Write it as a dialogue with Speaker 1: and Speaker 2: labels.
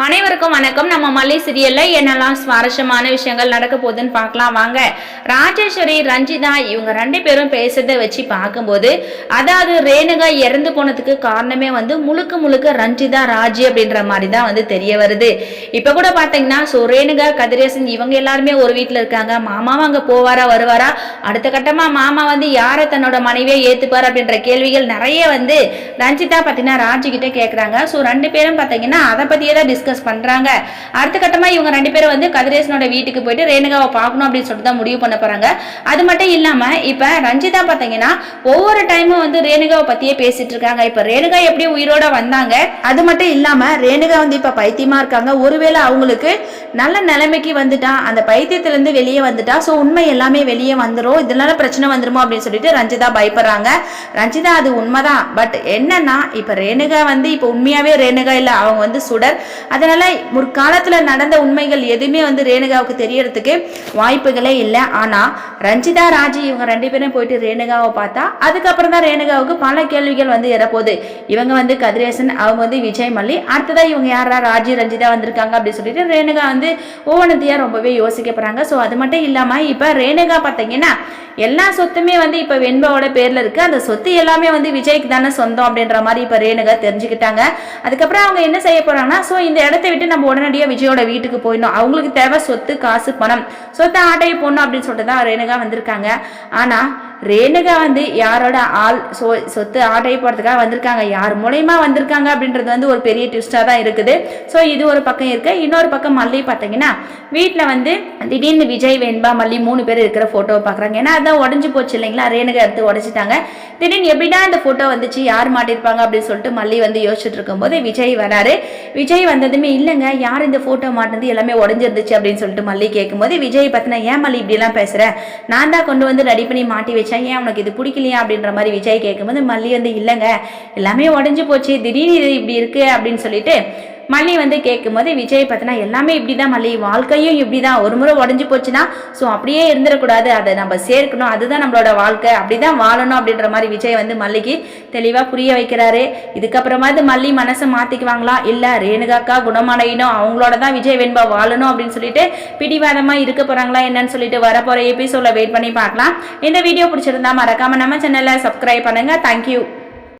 Speaker 1: அனைவருக்கும் வணக்கம். நம்ம மல்லி சீரியல்ல என்னெல்லாம் சுவாரஸ்யமான விஷயங்கள் நடக்க போகுதுன்னு பார்க்கலாம் வாங்க. ராஜேஸ்வரி ரஞ்சிதா இவங்க ரெண்டு பேரும் பேசுறதை வச்சு பார்க்கும்போது, அதாவது ரேணுகா இறந்து போனதுக்கு காரணமே முழுக்க முழுக்க ரஞ்சிதா ராஜி அப்படின்ற மாதிரி தான் தெரிய வருது. இப்ப கூட பாத்தீங்கன்னா ரேணுகா கதிரேசன் இவங்க எல்லாருமே ஒரு வீட்டுல இருக்காங்க. மாமாவும் அங்க போவாரா வருவாரா, அடுத்த கட்டமா மாமா யாரை தன்னோட மனைவியை ஏத்துப்பாரு அப்படின்ற கேள்விகள் நிறைய ரஞ்சிதா பாத்தீங்கன்னா ராஜி கிட்ட கேக்குறாங்க. ரெண்டு பேரும் பாத்தீங்கன்னா அதை பத்தியே தான் டிஸ்கஸ் பண்றாங்க. அடுத்த கட்டமா இவங்க ரெண்டு பேரும் கதிரேசனோட வீட்டுக்கு போயிட்டு ரேணுகாவை பார்க்கணும் அப்படின்னு சொல்லிட்டு தான் முடிவு பண்ண போறாங்க. அது மட்டும் இல்லாம இப்ப ரஞ்சிதா பாத்தீங்கன்னா ஒவ்வொரு டைமும் ரேணுகாவை பத்தியே பேசிட்டு இருக்காங்க. இப்ப ரேணுகா எப்படி உயிரோட வந்தாங்க, அது மட்டும் இல்லாம ரேணுகா இப்ப பைத்தியமா இருக்காங்க, ஒருவேளை அவங்களுக்கு நல்ல நிலைமைக்கு வந்துட்டா, அந்த பைத்தியத்திலிருந்து வெளியே வந்துட்டா உண்மை எல்லாமே வெளியே வந்துடும், இதனால பிரச்சனை வந்துருமோ அப்படின்னு சொல்லிட்டு ரஞ்சிதா பயப்படுறாங்க. ரஞ்சிதா அது உண்மைதான், பட் என்னன்னா இப்ப ரேணுகா இப்ப உண்மையாவே ரேணுகா இல்ல, அவங்க சுடர். அதனால முற்காலத்துல நடந்த உண்மைகள் எதுவுமே ரேணுகாவுக்கு தெரியறதுக்கு வாய்ப்புகளே இல்லை. ஆனா ரஞ்சிதா ராஜி இவங்க ரெண்டு பேரும் போயிட்டு ரேணுகாவை பார்த்தா அதுக்கப்புறம் தான் ரேணுகாவுக்கு பல கேள்விகள் எறப்போகுது. இவங்க கதிரேசன், அவங்க விஜய் மல்லி, அடுத்ததா இவங்க யாரா ராஜி ரஞ்சிதா வந்திருக்காங்க அப்படின்னு சொல்லிட்டு ரேணுகா ஒவ்வொன்றத்தையா ரொம்பவே யோசிக்க போறாங்க. ஸோ அது மட்டும் இல்லாம இப்ப ரேணுகா பார்த்தீங்கன்னா எல்லா சொத்துமே இப்ப வெண்பாவோட பேர்ல இருக்கு, அந்த சொத்து எல்லாமே விஜய்க்கு தானே சொந்தம் அப்படின்ற மாதிரி இப்ப ரேணுகா தெரிஞ்சுக்கிட்டாங்க. அதுக்கப்புறம் அவங்க என்ன செய்ய போறாங்கன்னா, இந்த இடத்தை விட்டு நம்ம உடனடியாக விஜயோட வீட்டுக்கு போயிடணும், அவங்களுக்கு தேவை சொத்து காசு பணம், சொத்தை ஆட்டையை போடணும் அப்படின்னு சொல்லிட்டு தான் ரேணுகா வந்திருக்காங்க. ஆனா ரேணுகா யாரோட ஆள் சொத்து ஆட்டையை போடுறதுக்காக வந்திருக்காங்க, யார் மூலயமா வந்திருக்காங்க அப்படின்றது ஒரு பெரிய ட்விஸ்டா தான் இருக்குது. ஸோ இது ஒரு பக்கம் இருக்கு. இன்னொரு பக்கம் மல்லி பார்த்தீங்கன்னா வீட்டில் திடீர்னு விஜய் வெண்பா மல்லி 3 பேர் இருக்கிற போட்டோவை பார்க்குறாங்க. ஏன்னா அதான் உடஞ்சி போச்சு இல்லைங்களா, ரேணுகா எடுத்து உடச்சிட்டாங்க. திடீர்னு எப்படின்னா இந்த போட்டோ வந்துச்சு, யார் மாட்டிருப்பாங்க அப்படின்னு சொல்லிட்டு மல்லி யோசிச்சுட்டு இருக்கும்போது விஜய் வராரு. விஜய் வந்ததுமே இல்லைங்க யார் இந்த போட்டோ மாட்டினது எல்லாமே உடஞ்சிருந்துச்சு அப்படின்னு சொல்லிட்டு மல்லி கேட்கும்போது விஜய் பார்த்தினா ஏன் மல்லி இப்படிலாம் பேசுறேன், நான் தான் கொண்டு ரெடி பண்ணி மாட்டி வச்சேன், ஏன் உனக்கு இது பிடிக்கலையா அப்படின்ற மாதிரி விஜய் கேட்கும்போது மல்லி இல்லைங்க எல்லாமே உடஞ்சி போச்சு, திடீர்னு இது இப்படி இருக்கு அப்படின்னு சொல்லிட்டு மல்லி கேட்கும்போது விஜய் பார்த்தினா எல்லாமே இப்படிதான் மல்லி, வாழ்க்கையும் இப்படிதான், ஒரு முறை உடஞ்சி போச்சுன்னா அப்படியே இருந்துடக்கூடாது, அதை நம்ம சேர்க்கணும், அதுதான் நம்மளோட வாழ்க்கை, அப்படிதான் வாழணும் அப்படின்ற மாதிரி விஜய் மல்லிக்கு தெளிவா புரிய வைக்கிறாரு. இதுக்கப்புறமா மல்லி மனசை மாத்திக்குவாங்களா, இல்ல ரேணுகாக்கா குணமடையணும், அவங்களோட தான் விஜய் வெண்பா வாழணும் அப்படின்னு சொல்லிட்டு பிடிவாதமா இருக்க போறாங்களா என்னன்னு சொல்லிட்டு வரப்போற எபிசோட்ல வெயிட் பண்ணி பார்க்கலாம். இந்த வீடியோ பிடிச்சிருந்தா மறக்காம நம்ம சேனலை சப்ஸ்கிரைப் பண்ணுங்க. தேங்க்யூ.